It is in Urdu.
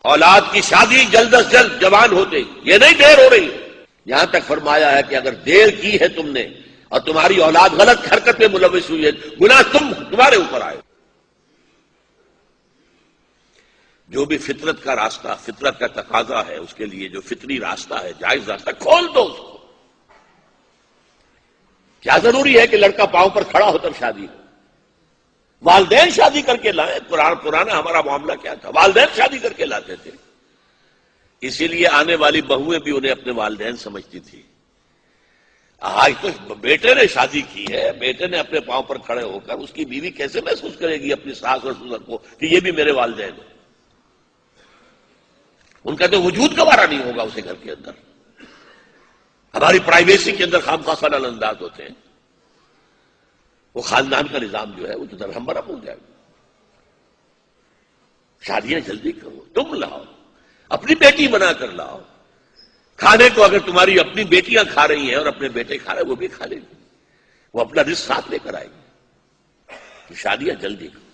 اولاد کی شادی جلد از جلد جوان ہوتے، یہ نہیں دیر ہو رہی. یہاں تک فرمایا ہے کہ اگر دیر کی ہے تم نے اور تمہاری اولاد غلط حرکت میں ملوث ہوئی ہے، گناہ تمہارے اوپر آئے. جو بھی فطرت کا راستہ، فطرت کا تقاضا ہے، اس کے لیے جو فطری راستہ ہے، جائز راستہ، کھول دو اس کو. کیا ضروری ہے کہ لڑکا پاؤں پر کھڑا ہو تب شادی ہو؟ والدین شادی کر کے لائیں. پرانا ہمارا معاملہ کیا تھا؟ والدین شادی کر کے لاتے تھے. اسی لیے آنے والی بہویں بھی انہیں اپنے والدین سمجھتی تھی. آج تو بیٹے نے شادی کی ہے، بیٹے نے اپنے پاؤں پر کھڑے ہو کر، اس کی بیوی کیسے محسوس کرے گی اپنی ساس اور سسر کو کہ یہ بھی میرے والدین ہیں؟ ان کا تو وجود گوارا نہیں ہوگا اسے گھر کے اندر. ہماری پرائیویسی کے اندر خام خواہ خلل انداز ہوتے ہیں. وہ خاندان کا نظام جو ہے وہ تو درہم برہم ہو جائے گا. شادیاں جلدی کرو، تم لاؤ، اپنی بیٹی بنا کر لاؤ. کھانے کو اگر تمہاری اپنی بیٹیاں کھا رہی ہیں اور اپنے بیٹے کھا رہے ہیں، وہ بھی کھا لیں گے، وہ اپنا رزق ساتھ لے کر آئیں گے. شادیاں جلدی کرو.